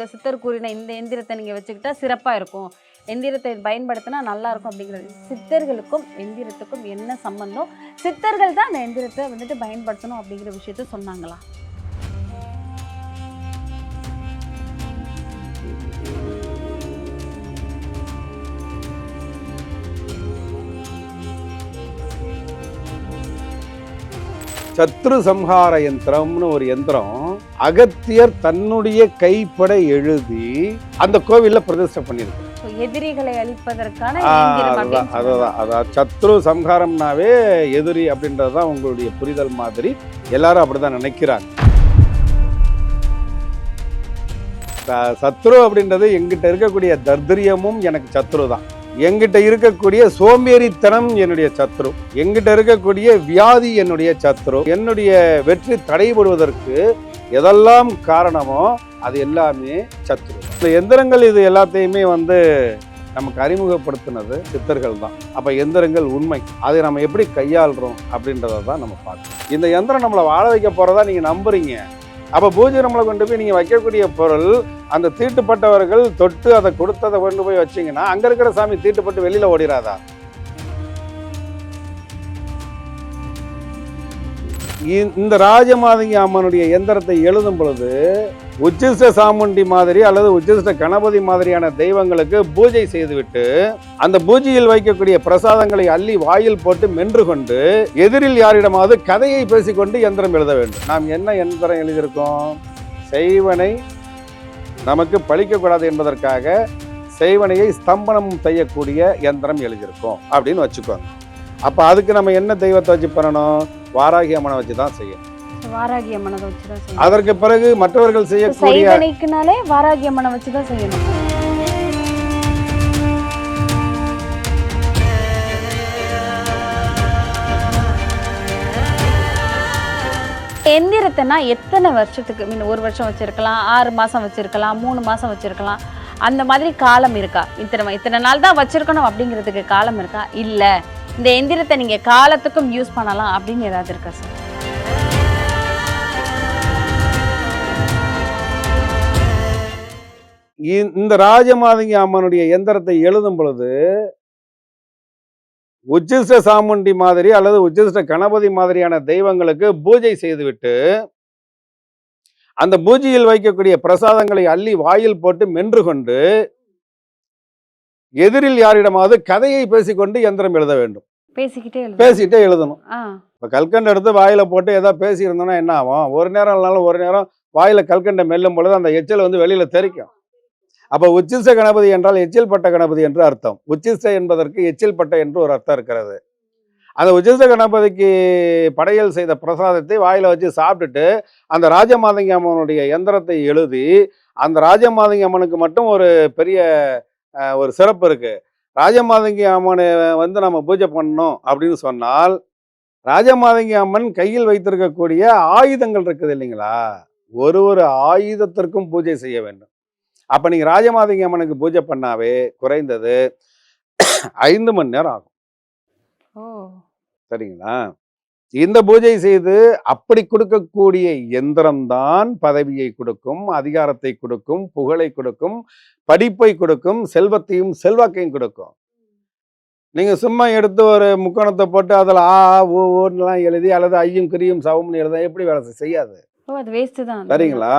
இந்த சித்தர் கூறின இந்த எந்திரத்தை நீங்கள் வச்சுக்கிட்டா சிறப்பாக இருக்கும், எந்திரத்தை பயன்படுத்தினா நல்லா இருக்கும் அப்படிங்கிறது. சித்தர்களுக்கும் எந்திரத்துக்கும் என்ன சம்பந்தம்? சித்தர்கள் தான் அந்த எந்திரத்தை வந்துட்டு பயன்படுத்தணும் அப்படிங்கிற விஷயத்த சொன்னாங்களா? சத்ரு சம்ஹார யந்திரம்னு ஒரு யந்திரம் அகத்தியர் தன்னுடைய கைப்பட எழுதி அந்த கோவில்ல பிரதிஷ்டை பண்ணிருக்கு. எதிரிகளை அழிப்பதற்கான அதான் சத்ரு சம்ஹாரம்னாவே எதிரி அப்படின்றதுதான் உங்களுடைய புரிதல் மாதிரி எல்லாரும் அப்படிதான் நினைக்கிறாங்க. சத்ரு அப்படின்றது எங்கிட்ட இருக்கக்கூடிய தர்திரியமும் எனக்கு சத்ரு தான். எங்கிட்ட இருக்கக்கூடிய சோம்பேறித்தனம் என்னுடைய சத்ரு, எங்கிட்ட இருக்கக்கூடிய வியாதி என்னுடைய சத்ரு. என்னுடைய வெற்றி தடைபடுவதற்கு எதெல்லாம் காரணமோ அது எல்லாமே சத்ரு. இந்த எந்திரங்கள் இது எல்லாத்தையுமே நமக்கு அறிமுகப்படுத்தினது சித்தர்கள் தான். அப்ப எந்திரங்கள் உண்மை, அதை நம்ம எப்படி கையாளுறோம் அப்படின்றத தான் நம்ம பார்க்கணும். இந்த எந்திரம் நம்மளை வாழ வைக்க போறதா நீங்க நம்புறீங்க. அப்போ பூஜை நம்மளை கொண்டு போய் நீங்கள் வைக்கக்கூடிய பொருள் அந்த தீட்டுப்பட்டவர்கள் தொட்டு அதை கொடுத்ததை கொண்டு போய் வச்சிங்கன்னா அங்கே இருக்கிற சாமி தீட்டுப்பட்டு வெளியில் ஓடிடாதா? இந்த ராஜமாதங்கி அம்மனுடைய எந்திரத்தை எழுதும் பொழுது உச்சிஷ்ட சாமுண்டி மாதிரி அல்லது உச்சிஷ்ட கணபதி மாதிரியான தெய்வங்களுக்கு பூஜை செய்துவிட்டு அந்த பூஜையில் வைக்கக்கூடிய பிரசாதங்களை அள்ளி வாயில் போட்டு மென்று கொண்டு எதிரில் யாரிடமாவது கதையை பேசிக்கொண்டு எந்திரம் எழுத வேண்டும். நாம் என்ன எந்திரம் எழுதியிருக்கோம்? செய்வனை நமக்கு பழிக்கக்கூடாது என்பதற்காக செய்வனையை ஸ்தம்பனம் செய்யக்கூடிய எந்திரம் எழுதியிருக்கோம் அப்படின்னு வச்சுக்கோங்க. அப்போ அதுக்கு நம்ம என்ன தெய்வத்தை வச்சு பண்ணணும்? வாராகி அம்மனை வச்சு தான் செய்யணும். வாராகி அம்மனை வச்சு தான் செய்யணும். அதற்கு பிறகு மற்றவர்கள் செய்யக்கூடிய செய்வனைக்குனாலே வாராகி அம்மனை வச்சு தான் செய்யணும். எந்திரத்தைனா எத்தனை வருஷத்துக்கு? மீன் 1 வருஷம் வச்சிருக்கலாம், 6 மாசம் வச்சிருக்கலாம், 3 மாசம் வச்சிருக்கலாம், அந்த மாதிரி காலம் இருக்கா? இத்தனை நாள் தான் வச்சிருக்கணும் அப்படிங்கிறதுக்கு காலம் இருக்கா? இல்ல இந்த எந்திரத்தை நீங்க காலத்துக்கும் யூஸ் பண்ணலாம் அப்படின்னு ஏதாவது இருக்கா சார்? இந்த ராஜமாதங்கி அம்மனுடைய எந்திரத்தை எழுதும் பொழுது உச்சிஷ்ட சாமுண்டி மாதிரி அல்லது உச்சிஷ்ட கணபதி மாதிரியான தெய்வங்களுக்கு பூஜை செய்துவிட்டு அந்த பூஜையில் வைக்கக்கூடிய பிரசாதங்களை அள்ளி வாயில் போட்டு மென்று கொண்டு எதிரில் யாரிடமாவது கதையை பேசிக்கொண்டு எந்திரம் எழுத வேண்டும். பேசிக்கிட்டே எழுதணும். இப்போ கல்கண்டை எடுத்து வாயில போட்டு ஏதாவது பேசி இருந்தோம்னா என்ன ஆகும்? ஒரு நேரம் இல்லைனாலும் ஒரு நேரம் வாயில கல்கண்டை மெல்லும் பொழுது அந்த எச்சல் வெளியில தெரிக்கும். அப்போ உச்சிஷ்ட கணபதி என்றால் எச்சில் பட்ட கணபதி என்று அர்த்தம். உச்சிஷ்ட என்பதற்கு எச்சில் பட்ட என்று ஒரு அர்த்தம் இருக்கிறது. அந்த உச்சிஷ்ட கணபதிக்கு படையல் செய்த பிரசாதத்தை வாயில வச்சு சாப்பிட்டுட்டு அந்த ராஜமாதங்கி அம்மனுடைய எந்திரத்தை எழுதி, அந்த ராஜமாதங்கி அம்மனுக்கு மட்டும் ஒரு பெரிய ஒரு சிறப்பு இருக்கு. ராஜமாதங்கி அம்மனை நம்ம பூஜை பண்ணணும் அப்படின்னு சொன்னால் ராஜமாதங்கி அம்மன் கையில் வைத்திருக்கக்கூடிய ஆயுதங்கள் இருக்குது இல்லைங்களா, ஒரு ஆயுதத்திற்கும் பூஜை செய்ய வேண்டும். அப்ப நீங்க ராஜமாதங்கி அம்மனுக்கு பூஜை பண்ணாவே குறைந்தது 5 மணி நேரம் ஆகும். சரிங்களா? இந்த பூஜை செய்து அப்படி கொடுக்கக்கூடிய எந்திரம்தான் பதவியை கொடுக்கும், அதிகாரத்தை கொடுக்கும், புகழை கொடுக்கும், படிப்பை கொடுக்கும், செல்வத்தையும் செல்வாக்கையும் கொடுக்கும். நீங்க சும்மா எடுத்து ஒரு முக்கோணத்தை போட்டு அதில் ஓன்னுலாம் எழுதி அல்லது ஐயும் கிரியும் சவம்னு எழுத எப்படி வேலை செய்யாது? சரிங்களா?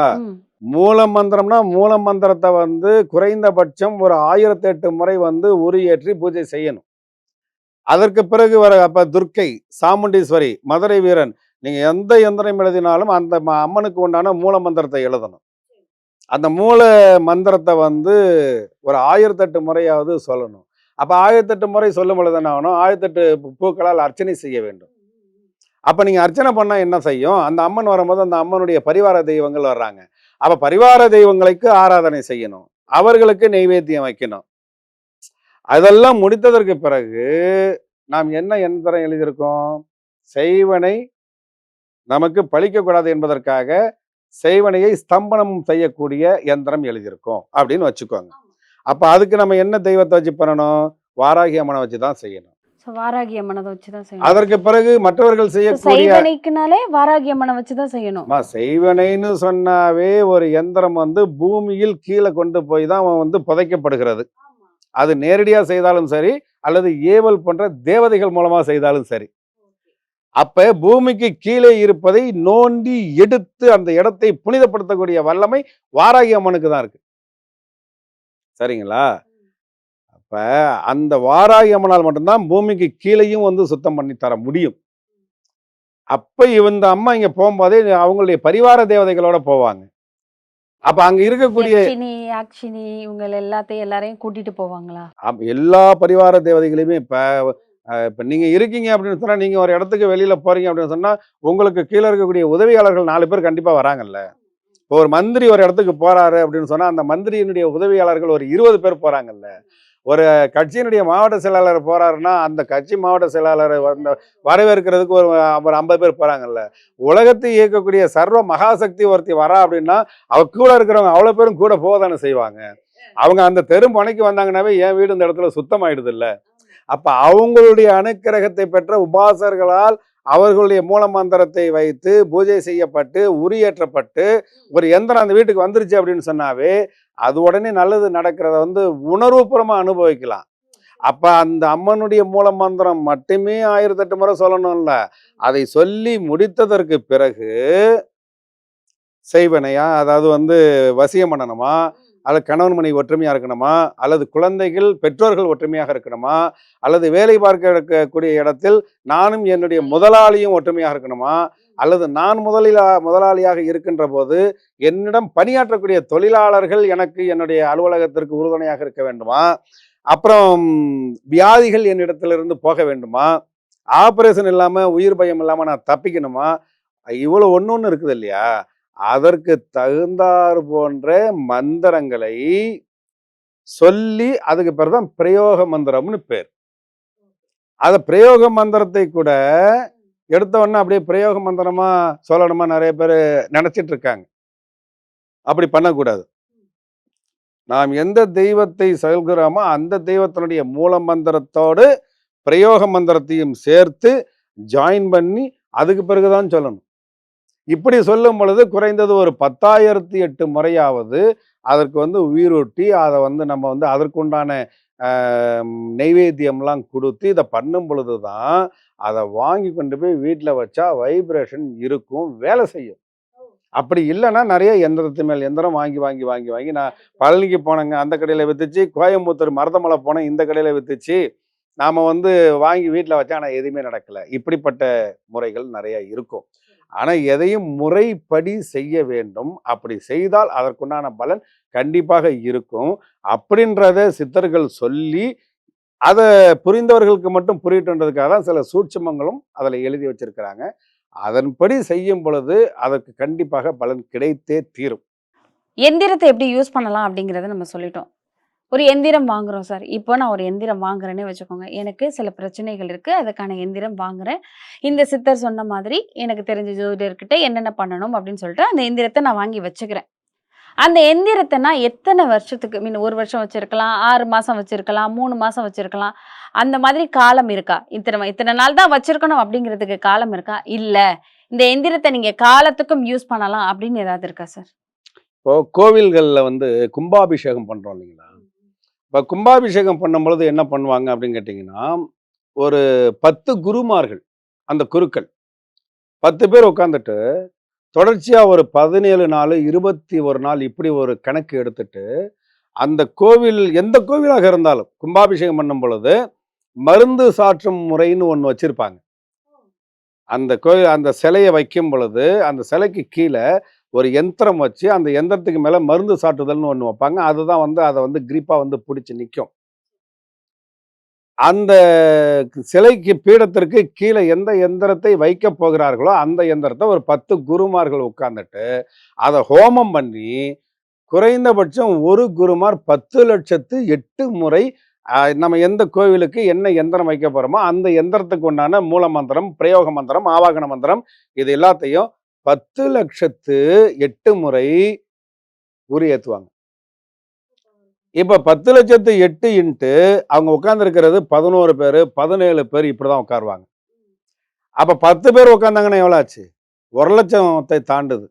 மூல மந்திரம்னா மூல மந்திரத்தை குறைந்தபட்சம் ஒரு 1008 முறை உருயேற்றி பூஜை செய்யணும். அதற்கு பிறகு அப்ப துர்க்கை, சாமுண்டீஸ்வரி, மதுரை வீரன், நீங்க எந்த எந்திரம் எழுதினாலும் அந்த அம்மனுக்கு உண்டான மூல மந்திரத்தை எழுதணும். அந்த மூல மந்திரத்தை ஒரு 1008 முறையாவது சொல்லணும். அப்ப 1008 முறை சொல்லும் பொழுது என்ன ஆகணும்? 1008 பூக்களால் அர்ச்சனை செய்ய வேண்டும். அப்ப நீங்க அர்ச்சனை பண்ணா என்ன செய்யும்? அந்த அம்மன் வரும்போது அந்த அம்மனுடைய பரிவார தெய்வங்கள் வர்றாங்க. அப்ப பரிவார தெய்வங்களுக்கு ஆராதனை செய்யணும், அவர்களுக்கு நெய்வேத்தியம் வைக்கணும். அதெல்லாம் முடித்ததற்கு பிறகு நாம் என்ன எந்திரம் எழுதியிருக்கோம்? செய்வனை நமக்கு பழிக்கக்கூடாது என்பதற்காக செய்வனையை ஸ்தம்பனம் செய்யக்கூடிய எந்திரம் எழுதியிருக்கோம் அப்படின்னு வச்சுக்கோங்க. அப்ப அதுக்கு நம்ம என்ன தெய்வத்தை வச்சு பண்ணணும்? வாராகி அம்மனை வச்சு தான் செய்யணும். ஸோ வாராகி அம்மனை வச்சு தான் செய்யணும். அதற்கு பிறகு மற்றவர்கள் So, செய்யக்கூடிய செய்வனைக்குனாலே வாராகி அம்மனை வச்சு தான் செய்யணும். செய்வனைன்னு சொன்னாவே ஒரு எந்திரம் வந்து பூமியில் கீழே கொண்டு போய் தான் அவன் வந்து புதைக்கப்படுகிறது. அது நேரடியா செய்தாலும் சரி, அல்லது ஏவல் போன்ற தேவதைகள் மூலமா செய்தாலும் சரி. அப்ப பூமிக்கு கீழே இருப்பதை நோண்டி எடுத்து அந்த இடத்தை புனிதப்படுத்தக்கூடிய வல்லமை வாராகி அம்மனுக்கு தான் இருக்கு. சரிங்களா? அப்ப அந்த வாராகி அம்மனால் மட்டும்தான் பூமிக்கு கீழேயும் வந்து சுத்தம் பண்ணி தர முடியும். அப்ப இந்த அம்மா இங்க போகும்போதே அவங்களுடைய பரிவார தேவதைகளோட போவாங்க. அப்ப அங்க இருக்கக்கூடிய யக்ஷினி, யாக்ஷினி இவங்க எல்லாரையும் கூட்டிட்டு போவாங்களா? எல்லா பரிவார தேவதைகளையுமே இப்ப நீங்க இருக்கீங்க அப்படின்னு சொன்னா, நீங்க ஒரு இடத்துக்கு வெளியில போறீங்க அப்படின்னு சொன்னா, உங்களுக்கு கீழே இருக்கக்கூடிய உதவியாளர்கள் 4 பேர் கண்டிப்பா வராங்கல்ல. இப்போ ஒரு மந்திரி ஒரு இடத்துக்கு போறாரு அப்படின்னு சொன்னா, அந்த மந்திரியினுடைய உதவியாளர்கள் ஒரு 20 பேர் போறாங்கல்ல. ஒரு கட்சியினுடைய மாவட்ட செயலாளர் போறாருன்னா, அந்த கட்சி மாவட்ட செயலாளரை வரவேற்கிறதுக்கு ஒரு 50 பேர் போறாங்கல்ல. உலகத்தை இயக்கக்கூடிய சர்வ மகாசக்தி ஒருத்தி வரா அப்படின்னா, அவ கூட இருக்கிறவங்க அவ்வளவு பேரும் கூட போக தானே செய்வாங்க. அவங்க அந்த தெரு முனைக்கு வந்தாங்கன்னாவே என் வீடு இந்த இடத்துல சுத்தமாயிடுது இல்ல. அப்ப அவங்களுடைய அனுக்கிரகத்தை பெற்ற உபாசகர்களால் அவர்களுடைய மூலமந்திரத்தை வைத்து பூஜை செய்யப்பட்டு உரியேற்றப்பட்டு ஒரு எந்திரம் அந்த வீட்டுக்கு வந்துருச்சு அப்படின்னு சொன்னாவே அது உடனே நல்லது நடக்கிறத வந்து உணர்வுபூர்வமா அனுபவிக்கலாம். அப்ப அந்த அம்மனுடைய மூலமந்திரம் மட்டுமே 1008 முறை சொல்லணும்ல. அதை சொல்லி முடித்ததற்கு பிறகு செய்வனையா, அதாவது வந்து வசியம் பண்ணணுமா, அல்லது கணவன் மனைவி ஒற்றுமையா இருக்கணுமா, அல்லது குழந்தைகள் பெற்றோர்கள் ஒற்றுமையாக இருக்கணுமா, அல்லது வேலை பார்க்க இருக்கக்கூடிய இடத்தில் நானும் என்னுடைய முதலாளியும் ஒற்றுமையாக இருக்கணுமா, அல்லது நான் முதலாளியாக இருக்கின்ற போது என்னிடம் பணியாற்றக்கூடிய தொழிலாளர்கள் எனக்கு என்னுடைய அலுவலகத்திற்கு உறுதுணையாக இருக்க வேண்டுமா, அப்புறம் வியாதிகள் என்னிடத்திலிருந்து போக வேண்டுமா, ஆபரேஷன் இல்லாம உயிர் பயம் இல்லாம நான் தப்பிக்கணுமா, இவ்வளவு ஒண்ணு இருக்குது இல்லையா. அதற்கு தகுந்தாறு போன்ற மந்திரங்களை சொல்லி அதுக்கு பிறகுதான் பிரயோக மந்திரம்னு பேர். அத பிரயோக மந்திரத்தை கூட எடுத்த உடனே அப்படியே பிரயோக மந்திரமா சொல்லணுமா நிறைய பேர் நினைச்சிட்டு இருக்காங்க. அப்படி பண்ணக்கூடாது. நாம் எந்த தெய்வத்தை சொல்கிறோமோ அந்த தெய்வத்தினுடைய மூல மந்திரத்தோடு பிரயோக மந்திரத்தையும் சேர்த்து ஜாயின் பண்ணி அதுக்கு பிறகுதான் சொல்லணும். இப்படி சொல்லும் பொழுது குறைந்தது ஒரு 10,008 முறையாவது அதற்கு வந்து உயிரூட்டி அதை வந்து நம்ம வந்து அதற்குண்டான நெய்வேத்தியம்லாம் கொடுத்து இதை பண்ணும் பொழுது தான் அதை வாங்கி கொண்டு போய் வீட்டில் வச்சா வைப்ரேஷன் இருக்கும், வேலை செய்யும். அப்படி இல்லைன்னா நிறைய எந்திரத்து மேல் எந்திரம் வாங்கி வாங்கி வாங்கி வாங்கி நான் பழனிக்கு போனேங்க, அந்த கடையில் வித்துச்சு, கோயம்புத்தூர் மருதமலை போனேன், இந்த கடையில் வித்துச்சு, நாம் வந்து வாங்கி வீட்டில் வச்சா ஆனால் எதுவுமே நடக்கலை. இப்படிப்பட்ட முறைகள் நிறைய இருக்கும். ஆனால் எதையும் முறைப்படி செய்ய வேண்டும். அப்படி செய்தால் அதற்குண்டான பலன் கண்டிப்பாக இருக்கும். அப்படின்றத சித்தர்கள் சொல்லி அதை புரிந்தவர்களுக்கு மட்டும் புரியட்டுன்றதுக்காக தான் சில சூட்சுமங்களும் அதில் எழுதி வச்சிருக்கிறாங்க. அதன்படி செய்யும் பொழுது அதற்கு கண்டிப்பாக பலன் கிடைத்தே தீரும். எந்திரத்தை எப்படி யூஸ் பண்ணலாம் அப்படிங்கிறத நம்ம சொல்லிட்டோம். ஒரு எந்திரம் வாங்குறோம் சார். இப்போ நான் ஒரு எந்திரம் வாங்குறேன்னே வச்சுக்கோங்க. எனக்கு சில பிரச்சனைகள் இருக்கு. அதுக்கான எந்திரம் வாங்குறேன். இந்த சித்தர் சொன்ன மாதிரி எனக்கு தெரிஞ்ச ஜோதிடர்கிட்ட என்னென்ன பண்ணணும் அப்படின்னு சொல்லிட்டு அந்த எந்திரத்தை நான் வாங்கி வச்சுக்கிறேன். அந்த எந்திரத்தை நான் எத்தனை வருஷத்துக்கு 1 வருஷம் வச்சிருக்கலாம், 6 மாசம் வச்சிருக்கலாம், 3 மாசம் வச்சிருக்கலாம். அந்த மாதிரி காலம் இருக்கா? இத்தனை நாள் தான் வச்சிருக்கணும் அப்படிங்கிறதுக்கு காலம் இருக்கா? இல்ல இந்த எந்திரத்தை நீங்க காலத்துக்கும் யூஸ் பண்ணலாம் அப்படின்னு ஏதாவது இருக்கா சார்? இப்போ கோவில்களில் வந்து கும்பாபிஷேகம் பண்றோம் இல்லைங்களா. இப்போ கும்பாபிஷேகம் பண்ணும் பொழுது என்ன பண்ணுவாங்க அப்படின்னு கேட்டிங்கன்னா, ஒரு 10 குருமார்கள், அந்த குருக்கள் 10 பேர் உட்காந்துட்டு தொடர்ச்சியாக ஒரு 17 நாள் 21 நாள் இப்படி ஒரு கணக்கு எடுத்துட்டு அந்த கோவில் எந்த கோவிலாக இருந்தாலும் கும்பாபிஷேகம் பண்ணும் பொழுது மருந்து சாற்றும் முறைன்னு ஒன்று வச்சிருப்பாங்க. அந்த கோவில் அந்த சிலையை வைக்கும் பொழுது அந்த சிலைக்கு கீழே ஒரு யந்திரம் வச்சு அந்த யந்திரத்துக்கு மேலே மருந்து சாட்டுதல்னு ஒன்று வைப்பாங்க. அதுதான் வந்து அதை வந்து கிரிப்பாக வந்து பிடிச்சி நிற்கும். அந்த சிலைக்கு பீடத்திற்கு கீழே எந்த எந்திரத்தை வைக்க போகிறார்களோ அந்த எந்திரத்தை ஒரு 10 குருமார்கள் உட்கார்ந்துட்டு அதை ஹோமம் பண்ணி குறைந்தபட்சம் ஒரு குருமார் 10,08 முறை நம்ம எந்த கோவிலுக்கு என்ன எந்திரம் வைக்க போறோமோ அந்த எந்திரத்துக்கு உண்டான மூல மந்திரம், பிரயோக மந்திரம், ஆவாகன மந்திரம் இது எல்லாத்தையும் 10,08 முறை உரியேற்றுவாங்க. இப்ப 10,08,000 இன்ட்டு அவங்க உட்கார்ந்திருக்கிறது 11 பேரு, 17 பேர் இப்படிதான் உட்காருவாங்க. அப்ப 10 பேர் உட்கார்ந்தாங்கன்னா எவ்வளவு ஆச்சு? 1,00,000 தாண்டுது.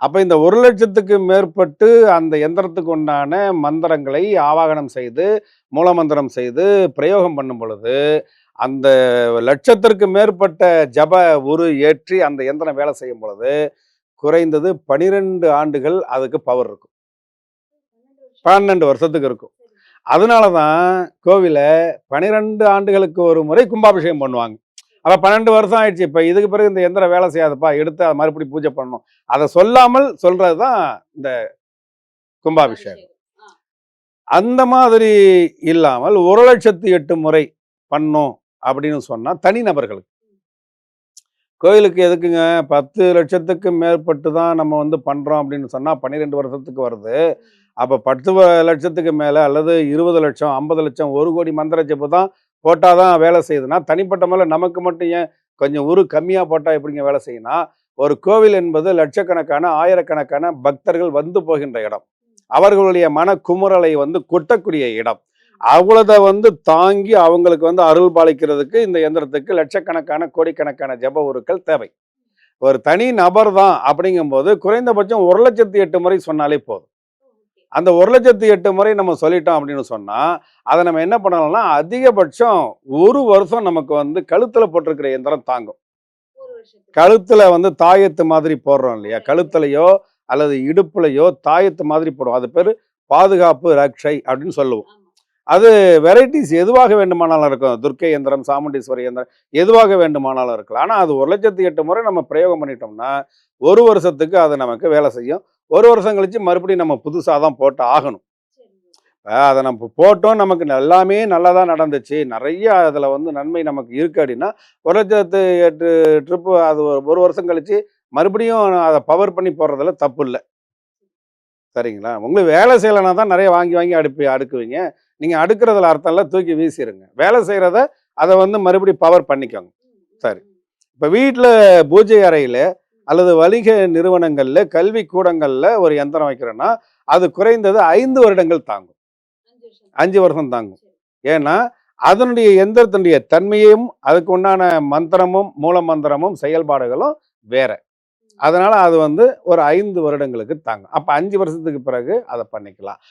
அப்ப இந்த 1,00,000க்கு மேற்பட்டு அந்த எந்திரத்துக்கு உண்டான மந்திரங்களை ஆவாகனம் செய்து, மூலமந்திரம் செய்து பிரயோகம் பண்ணும் பொழுது, அந்த லட்சத்திற்கு மேற்பட்ட ஜப உரு ஏற்றி அந்த எந்திரம் வேலை செய்யும் பொழுது, குறைந்தது 12 ஆண்டுகள் அதுக்கு பவர் இருக்கும். 12 வருஷத்துக்கு இருக்கும். அதனால தான் கோவில 12 ஆண்டுகளுக்கு ஒரு முறை கும்பாபிஷேகம் பண்ணுவாங்க. அப்ப 12 வருஷம் ஆயிடுச்சு. இப்ப இதுக்கு பிறகு இந்த எந்திரம் வேலை செய்யாதுப்பா. எடுத்து அத மறுபடியும் பூஜை பண்ணணும். அத சொல்லாமல் சொல்றது தான் இந்த கும்பாபிஷேகம். அந்த மாதிரி இல்லாமல் 1,08,008 முறை பண்ணோம் அப்படின்னு சொன்னா தனிநபர்களுக்கு. கோயிலுக்கு எதுக்குங்க 10,00,000க்கு மேற்பட்டு தான் நம்ம வந்து பண்றோம் அப்படின்னு சொன்னா 12 வருஷத்துக்கு வருது. அப்ப 10,00,000க்கு மேல அல்லது 20,00,000, 50,00,000, 1,00,00,000 மந்திர ஜெபம் தான் போட்டாதான் வேலை செய்யுதுன்னா, தனிப்பட்ட முறையில நமக்கு மட்டும் ஏன் கொஞ்சம் உரு கம்மியா போட்டா எப்படிங்க வேலை செய்யும்னா, ஒரு கோவில் என்பது லட்சக்கணக்கான, ஆயிரக்கணக்கான பக்தர்கள் வந்து போகின்ற இடம். அவர்களுடைய மன குமுறலை வந்து கொட்டக்கூடிய இடம். அவ்வளத வந்து தாங்கி அவங்களுக்கு வந்து அருள் பாலிக்கிறதுக்கு இந்த எந்திரத்துக்கு லட்சக்கணக்கான, கோடிக்கணக்கான ஜெப உருக்கள் தேவை. ஒரு தனி நபர் தான் அப்படிங்கும்போது குறைந்தபட்சம் 1,08,008 முறை சொன்னாலே போதும். அந்த 1,08,008 முறை நம்ம சொல்லிட்டோம் அப்படின்னு சொன்னா, அதை நம்ம என்ன பண்ணலாம்னா, அதிகபட்சம் 1 வருஷம் நமக்கு வந்து கழுத்துல போட்டிருக்கிற எந்திரம் தாங்கும். கழுத்துல வந்து தாயத்து மாதிரி போடுறோம் இல்லையா? கழுத்துலயோ அல்லது இடுப்புலையோ தாயத்து மாதிரி போடுவோம். அது பேரு பாதுகாப்பு ரக்ஷை அப்படின்னு சொல்லுவோம். அது வெரைட்டிஸ் எதுவாக வேண்டுமானாலும் இருக்கும். துர்க்கை எந்திரம், சாமுண்டீஸ்வரி எந்திரம் எதுவாக வேண்டுமானாலும் இருக்கலாம். ஆனா அது 1,08,008 முறை நம்ம பிரயோகம் பண்ணிட்டோம்னா, 1 வருஷத்துக்கு அது நமக்கு வேலை செய்யும். 1 வருஷம் கழிச்சு மறுபடியும் நம்ம புதுசா தான் போட்டு ஆகணும். அதை நம்ம போட்டோம், நமக்கு எல்லாமே நல்லதா நடந்துச்சு, நிறைய அதுல வந்து நன்மை நமக்கு இருக்கு அப்படின்னா 1,08,008 ட்ரிப்பு அது 1 வருஷம் கழிச்சு மறுபடியும் அதை பவர் பண்ணி போடுறதுல தப்பு இல்லை. சரிங்களா? உங்களுக்கு வேலை செய்யலைன்னா தான் நிறைய வாங்கி வாங்கி அடுக்குவீங்க. நீங்க அடுக்கிறதுல அர்த்தம் இல்லை, தூக்கி வீசிடுங்க. வேலை செய்யறத அதை வந்து மறுபடியும் பவர் பண்ணிக்கோங்க. சரி, இப்போ வீட்டில் பூஜை அறையில் அல்லது வணிக நிறுவனங்கள்ல, கல்வி கூடங்கள்ல ஒரு எந்திரம் வைக்கிறோன்னா அது குறைந்தது 5 வருடங்கள் தாங்கும். 5 வருஷம் தாங்கும். ஏன்னா அதனுடைய எந்திரத்தினுடைய தன்மையும் அதுக்கு உண்டான மந்திரமும் மூல மந்திரமும் செயல்பாடுகளும் வேற. அதனால அது வந்து ஒரு 5 வருடங்களுக்கு தாங்கும். அப்போ 5 வருஷத்துக்கு பிறகு அதை பண்ணிக்கலாம்.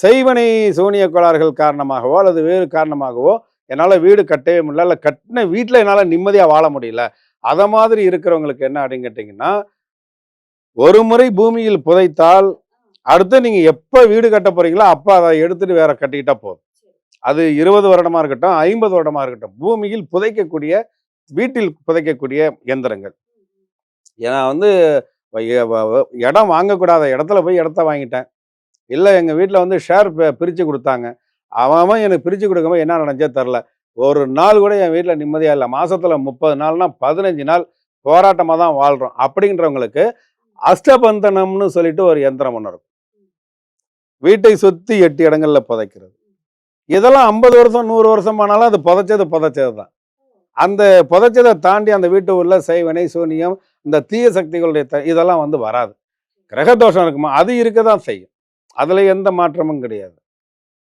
செய்வனை சூனிய கோளாறுகள் காரணமாகவோ அல்லது வேறு காரணமாகவோ என்னால் வீடு கட்டவே முடியல, இல்லை கட்டின வீட்டில் என்னால் நிம்மதியாக வாழ முடியல, அதை மாதிரி இருக்கிறவங்களுக்கு என்ன அப்படின்னு கேட்டிங்கன்னா, ஒரு முறை பூமியில் புதைத்தால் அடுத்து நீங்க எப்ப வீடு கட்ட போறீங்களோ அப்ப அதை எடுத்துட்டு வேற கட்டிக்கிட்டா போதும். அது 20 வருடமா இருக்கட்டும், 50 வருடமா இருக்கட்டும், பூமியில் புதைக்கக்கூடிய, வீட்டில் புதைக்கக்கூடிய எந்திரங்கள். ஏன்னா வந்து இடம் வாங்கக்கூடாத இடத்துல போய் இடத்த வாங்கிட்டேன், இல்லை எங்க வீட்டில் வந்து ஷேர் பிரித்து கொடுத்தாங்க, அவன் எனக்கு பிரித்து கொடுக்கும்போது என்ன நடந்துச்சே தெரில, ஒரு நாள் கூட என் வீட்டில் நிம்மதியாக இல்லை, மாசத்துல 30 நாள்னா 15 நாள் போராட்டமாக தான் வாழ்கிறோம் அப்படின்றவங்களுக்கு அஷ்டபந்தனம்னு சொல்லிட்டு ஒரு எந்திரம் ஒன்று இருக்கும். வீட்டை சுற்றி 8 இடங்கள்ல புதைக்கிறது. இதெல்லாம் 50 வருஷம் 100 வருஷம் ஆனாலும் அது புதைச்சது தான். அந்த புதைச்சதை தாண்டி அந்த வீட்டு உள்ள செய்வனை சூனியம், இந்த தீய சக்திகளுடைய இதெல்லாம் வந்து வராது. கிரகதோஷம் இருக்குமா, அது இருக்க தான் செய்யும். அதுல எந்த மாற்றமும் கிடையாது.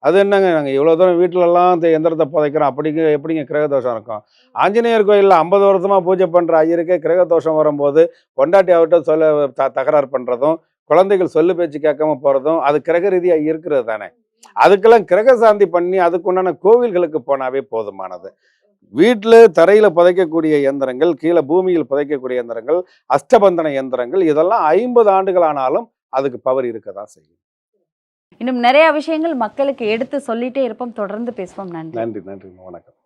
அது என்னங்க, நாங்கள் இவ்வளோ தூரம் வீட்டிலலாம் இந்த எந்திரத்தை புதைக்கிறோம், எப்படிங்க கிரகதோஷம் இருக்கும்? ஆஞ்சநேயர் கோயிலில் 50 வருஷமா பூஜை பண்ணுற ஐயருக்கே கிரகதோஷம் வரும்போது பொண்டாட்டி அவர்கிட்ட சொல்ல தகராறு பண்ணுறதும், குழந்தைகள் சொல்லு பேச்சு கேட்காம போகிறதும் அது கிரக ரீதியாக இருக்கிறது தானே. அதுக்கெல்லாம் கிரக சாந்தி பண்ணி அதுக்குண்டான கோவில்களுக்கு போனாவே போதுமானது. வீட்டில் தரையில் புதைக்கக்கூடிய எந்திரங்கள், கீழே பூமியில் புதைக்கக்கூடிய எந்திரங்கள், அஷ்டபந்தன எந்திரங்கள், இதெல்லாம் 50 ஆண்டுகள் ஆனாலும் அதுக்கு பவர் இருக்க தான் செய்யும். இன்னும் நிறைய விஷயங்கள் மக்களுக்கு எடுத்து சொல்லிட்டே இருப்போம். தொடர்ந்து பேசுவோம். நன்றி. நன்றி. வணக்கம்.